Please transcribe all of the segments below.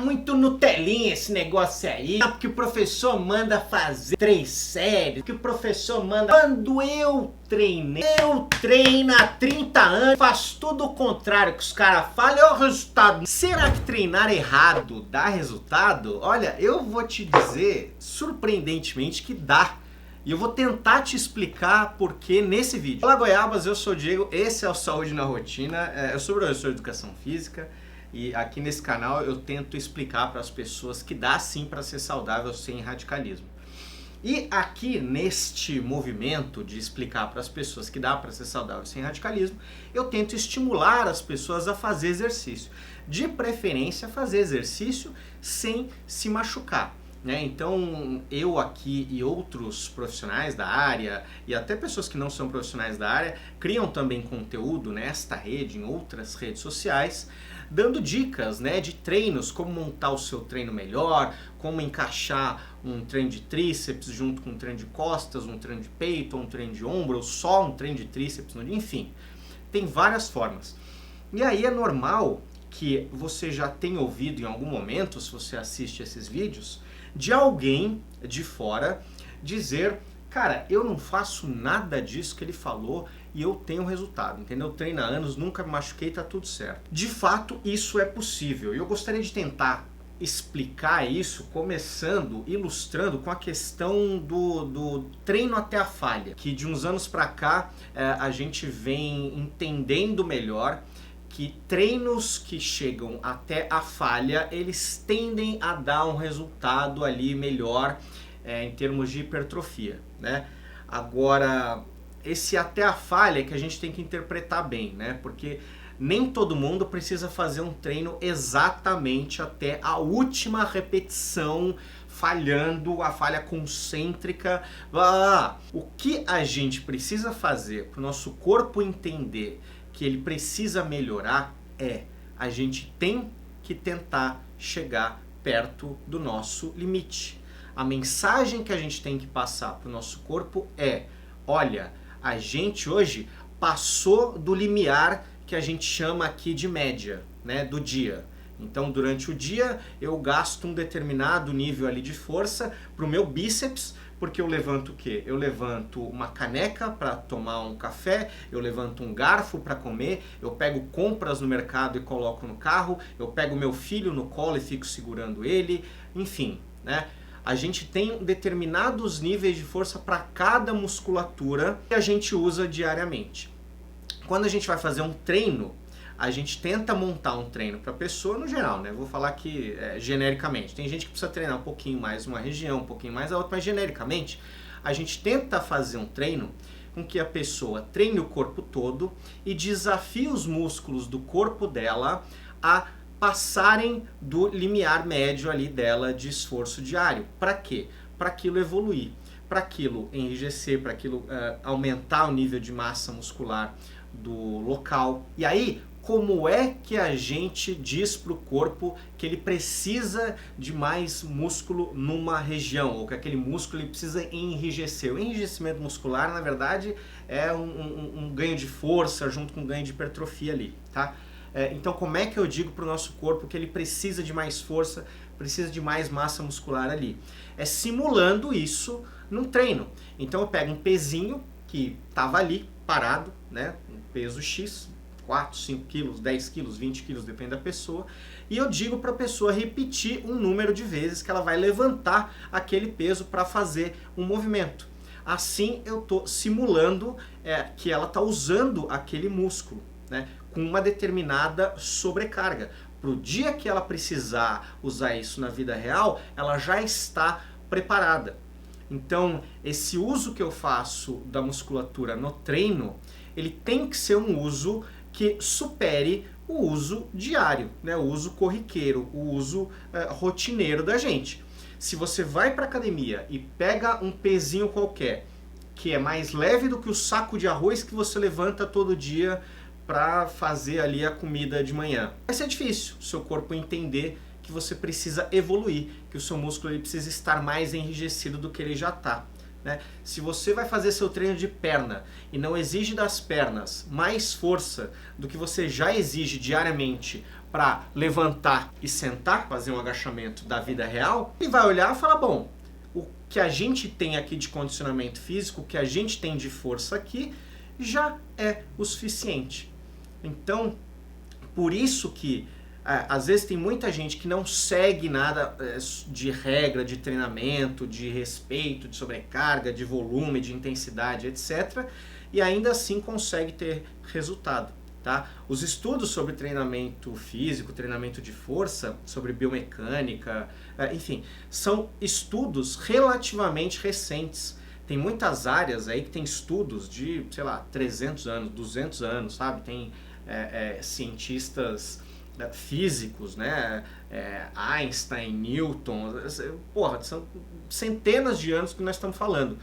muito Nutelinha esse negócio aí. Porque o professor manda fazer 3 séries. Que o professor manda... Quando eu treino há 30 anos, faço tudo o contrário que os caras falam, é o resultado. Será que treinar errado dá resultado? Olha, eu vou te dizer, surpreendentemente, que dá. E eu vou tentar te explicar por que nesse vídeo. Olá, goiabas, eu sou o Diego, esse é o Saúde na Rotina. Eu sou professor de Educação Física e aqui nesse canal eu tento explicar para as pessoas que dá sim para ser saudável sem radicalismo. E aqui neste movimento de explicar para as pessoas que dá para ser saudável sem radicalismo, eu tento estimular as pessoas a fazer exercício. De preferência, fazer exercício sem se machucar. Então eu aqui e outros profissionais da área e até pessoas que não são profissionais da área criam também conteúdo nesta rede, em outras redes sociais, dando dicas de treinos, como montar o seu treino melhor, como encaixar um treino de tríceps junto com um treino de costas, um treino de peito, um treino de ombro, ou só um treino de tríceps, enfim, tem várias formas. E aí é normal que você já tenha ouvido em algum momento, se você assiste esses vídeos, de alguém de fora dizer, cara, eu não faço nada disso que ele falou e eu tenho resultado, entendeu? Eu treino há anos, nunca me machuquei, tá tudo certo. De fato, isso é possível e eu gostaria de tentar explicar isso começando, ilustrando com a questão do treino até a falha, que de uns anos pra cá a gente vem entendendo melhor que treinos que chegam até a falha, eles tendem a dar um resultado ali melhor em termos de hipertrofia, Agora, esse até a falha é que a gente tem que interpretar bem, Porque nem todo mundo precisa fazer um treino exatamente até a última repetição, falhando, a falha concêntrica. O que a gente precisa fazer para o nosso corpo entender que ele precisa melhorar a gente tem que tentar chegar perto do nosso limite. A mensagem que a gente tem que passar para o nosso corpo olha, a gente hoje passou do limiar que a gente chama aqui de média, do dia. Então, durante o dia, eu gasto um determinado nível ali de força para o meu bíceps, porque eu levanto o quê? Eu levanto uma caneca para tomar um café, eu levanto um garfo para comer, eu pego compras no mercado e coloco no carro, eu pego meu filho no colo e fico segurando ele, enfim, A gente tem determinados níveis de força para cada musculatura que a gente usa diariamente. Quando a gente vai fazer um treino, a gente tenta montar um treino para a pessoa no geral, Vou falar aqui genericamente. Tem gente que precisa treinar um pouquinho mais uma região, um pouquinho mais a outra, mas genericamente a gente tenta fazer um treino com que a pessoa treine o corpo todo e desafie os músculos do corpo dela a passarem do limiar médio ali dela de esforço diário. Para quê? Para aquilo evoluir, para aquilo enrijecer, para aquilo aumentar o nível de massa muscular do local. E aí, como é que a gente diz para o corpo que ele precisa de mais músculo numa região, ou que aquele músculo ele precisa enrijecer? O enrijecimento muscular, na verdade, é um ganho de força junto com um ganho de hipertrofia ali, Então, como é que eu digo para o nosso corpo que ele precisa de mais força, precisa de mais massa muscular ali? É simulando isso num treino. Então, eu pego um pezinho que estava ali, parado, um peso X, 4, 5 quilos, 10 quilos, 20 quilos, depende da pessoa, e eu digo para a pessoa repetir um número de vezes que ela vai levantar aquele peso para fazer um movimento. Assim eu estou simulando que ela está usando aquele músculo, com uma determinada sobrecarga. Para o dia que ela precisar usar isso na vida real, ela já está preparada. Então, esse uso que eu faço da musculatura no treino, ele tem que ser um uso que supere o uso diário, o uso corriqueiro, o uso rotineiro da gente. Se você vai para a academia e pega um pezinho qualquer, que é mais leve do que o saco de arroz que você levanta todo dia para fazer ali a comida de manhã, vai ser difícil o seu corpo entender que você precisa evoluir, que o seu músculo ele precisa estar mais enrijecido do que ele já está. Se você vai fazer seu treino de perna e não exige das pernas mais força do que você já exige diariamente para levantar e sentar, fazer um agachamento da vida real, e vai olhar e falar, bom, o que a gente tem aqui de condicionamento físico, o que a gente tem de força aqui, já é o suficiente. Então, por isso que às vezes tem muita gente que não segue nada de regra, de treinamento, de respeito, de sobrecarga, de volume, de intensidade, etc. E ainda assim consegue ter resultado. Tá? Os estudos sobre treinamento físico, treinamento de força, sobre biomecânica, enfim, são estudos relativamente recentes. Tem muitas áreas aí que tem estudos de, sei lá, 300 anos, 200 anos, sabe? Tem cientistas físicos, né? Einstein, Newton, porra, são centenas de anos que nós estamos falando.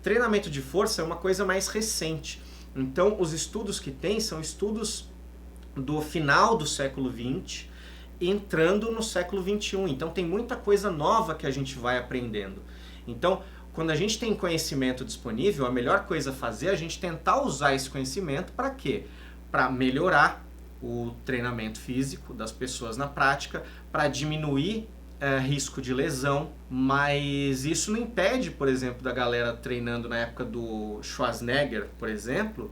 Treinamento de força é uma coisa mais recente. Então, os estudos que tem são estudos do final do século XX, entrando no século XXI. Então, tem muita coisa nova que a gente vai aprendendo. Então, quando a gente tem conhecimento disponível, a melhor coisa a fazer é a gente tentar usar esse conhecimento para quê? Para melhorar o treinamento físico das pessoas na prática, para diminuir risco de lesão, mas isso não impede, por exemplo, da galera treinando na época do Schwarzenegger, por exemplo,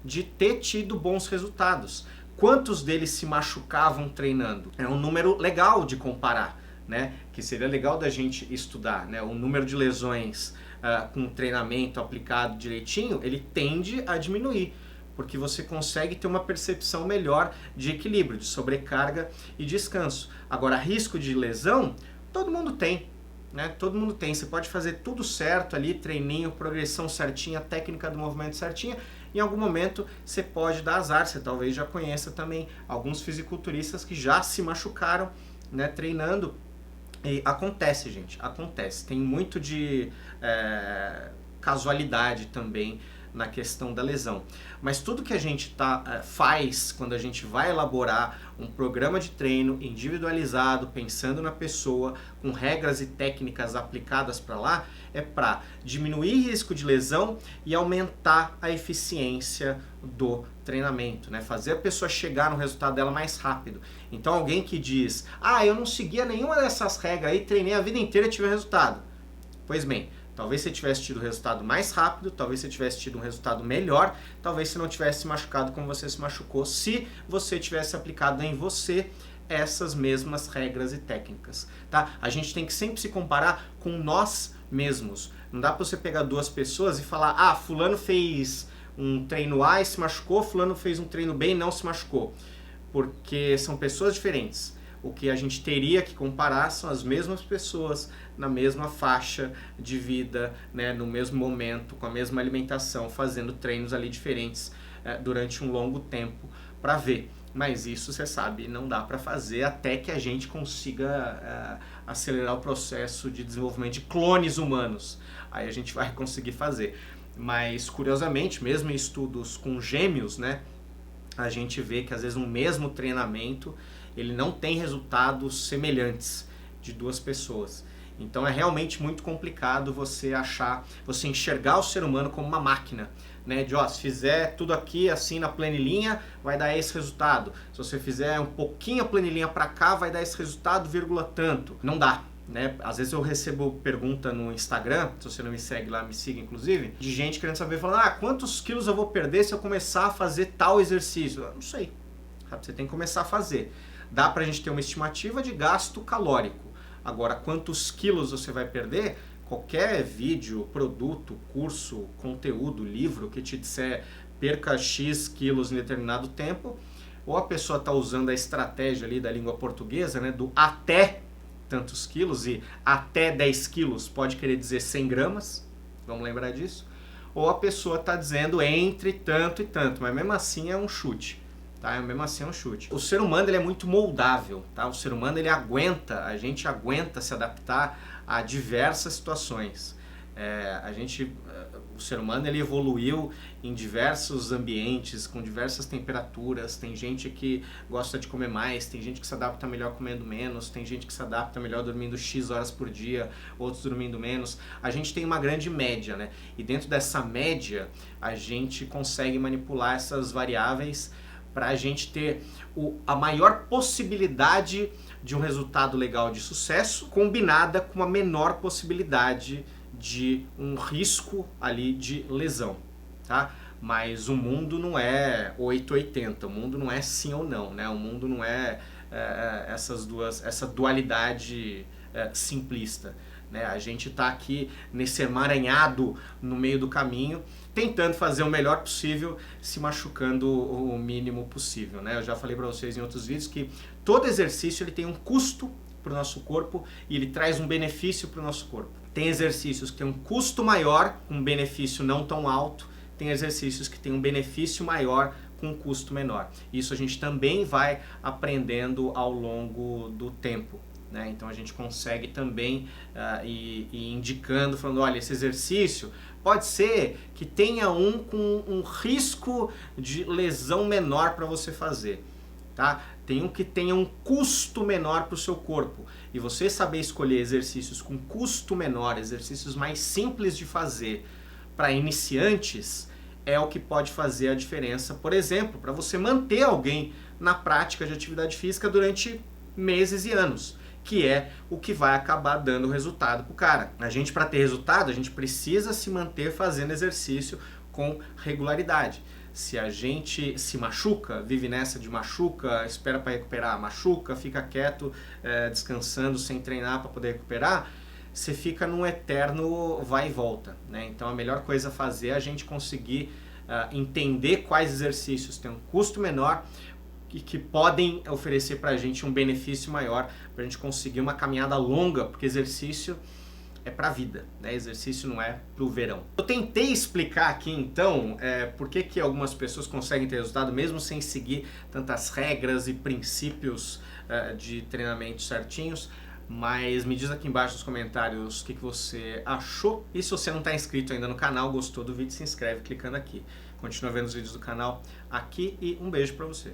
de ter tido bons resultados. Quantos deles se machucavam treinando? É um número legal de comparar, né? Que seria legal da gente estudar, né? O número de lesões com treinamento aplicado direitinho, ele tende a diminuir, porque você consegue ter uma percepção melhor de equilíbrio, de sobrecarga e descanso. Agora, risco de lesão, todo mundo tem, né? Todo mundo tem. Você pode fazer tudo certo ali, treininho, progressão certinha, técnica do movimento certinha. Em algum momento você pode dar azar. Você talvez já conheça também alguns fisiculturistas que já se machucaram, né, treinando. E acontece, gente, acontece. Tem muito de casualidade também na questão da lesão. Mas tudo que a gente faz quando a gente vai elaborar um programa de treino individualizado, pensando na pessoa, com regras e técnicas aplicadas para lá, é para diminuir risco de lesão e aumentar a eficiência do treinamento, né? Fazer a pessoa chegar no resultado dela mais rápido. Então alguém que diz, eu não seguia nenhuma dessas regras aí, treinei a vida inteira e tive resultado. Pois bem, talvez você tivesse tido um resultado mais rápido, talvez você tivesse tido um resultado melhor, talvez você não tivesse se machucado como você se machucou, se você tivesse aplicado em você essas mesmas regras e técnicas, tá? A gente tem que sempre se comparar com nós mesmos. Não dá para você pegar duas pessoas e falar, fulano fez um treino A e se machucou, fulano fez um treino B e não se machucou, porque são pessoas diferentes. O que a gente teria que comparar são as mesmas pessoas na mesma faixa de vida, né, no mesmo momento, com a mesma alimentação, fazendo treinos ali diferentes durante um longo tempo para ver. Mas isso, você sabe, não dá para fazer até que a gente consiga acelerar o processo de desenvolvimento de clones humanos. Aí a gente vai conseguir fazer. Mas, curiosamente, mesmo em estudos com gêmeos, né, a gente vê que às vezes um mesmo treinamento ele não tem resultados semelhantes de duas pessoas. Então é realmente muito complicado você enxergar o ser humano como uma máquina, né? De se fizer tudo aqui assim na planilhinha, vai dar esse resultado. Se você fizer um pouquinho a planilhinha para cá, vai dar esse resultado, vírgula tanto. Não dá, né? Às vezes eu recebo pergunta no Instagram, se você não me segue lá, me siga inclusive, de gente querendo saber, falando, quantos quilos eu vou perder se eu começar a fazer tal exercício? Eu não sei, sabe? Você tem que começar a fazer. Dá pra gente ter uma estimativa de gasto calórico. Agora, quantos quilos você vai perder? Qualquer vídeo, produto, curso, conteúdo, livro que te disser perca X quilos em determinado tempo, ou a pessoa está usando a estratégia ali da língua portuguesa, né, do até tantos quilos, e até 10 quilos pode querer dizer 100 gramas, vamos lembrar disso, ou a pessoa está dizendo entre tanto e tanto, mas mesmo assim é um chute. Tá? Mesmo assim é um chute. O ser humano ele é muito moldável, tá? O ser humano a gente aguenta se adaptar a diversas situações. O ser humano ele evoluiu em diversos ambientes, com diversas temperaturas. Tem gente que gosta de comer mais, tem gente que se adapta melhor comendo menos, tem gente que se adapta melhor dormindo X horas por dia, outros dormindo menos. A gente tem uma grande média, né? E dentro dessa média a gente consegue manipular essas variáveis para a gente ter a maior possibilidade de um resultado legal de sucesso, combinada com uma menor possibilidade de um risco ali de lesão, tá? Mas o mundo não é 880, o mundo não é sim ou não, né? O mundo não é essa dualidade simplista, né? A gente está aqui nesse emaranhado no meio do caminho, tentando fazer o melhor possível, se machucando o mínimo possível, né? Eu já falei para vocês em outros vídeos que todo exercício ele tem um custo para o nosso corpo e ele traz um benefício para o nosso corpo. Tem exercícios que têm um custo maior, um benefício não tão alto, tem exercícios que têm um benefício maior com um custo menor. Isso a gente também vai aprendendo ao longo do tempo, né? Então a gente consegue também ir indicando, falando, olha, esse exercício pode ser que tenha com um risco de lesão menor para você fazer, tá? Tem um que tenha um custo menor para o seu corpo. E você saber escolher exercícios com custo menor, exercícios mais simples de fazer para iniciantes, é o que pode fazer a diferença, por exemplo, para você manter alguém na prática de atividade física durante meses e anos, que é o que vai acabar dando resultado para o cara. A gente, para ter resultado, a gente precisa se manter fazendo exercício com regularidade. Se a gente se machuca, vive nessa de machuca, espera para recuperar, machuca, fica quieto, descansando sem treinar para poder recuperar, você fica num eterno vai e volta, né? Então a melhor coisa a fazer é a gente conseguir entender quais exercícios têm um custo menor e que podem oferecer para a gente um benefício maior, para a gente conseguir uma caminhada longa, porque exercício é para a vida, né? Exercício não é para o verão. Eu tentei explicar aqui então por que algumas pessoas conseguem ter resultado mesmo sem seguir tantas regras e princípios de treinamento certinhos, mas me diz aqui embaixo nos comentários o que você achou. E se você não está inscrito ainda no canal, gostou do vídeo, se inscreve clicando aqui. Continua vendo os vídeos do canal aqui e um beijo para você.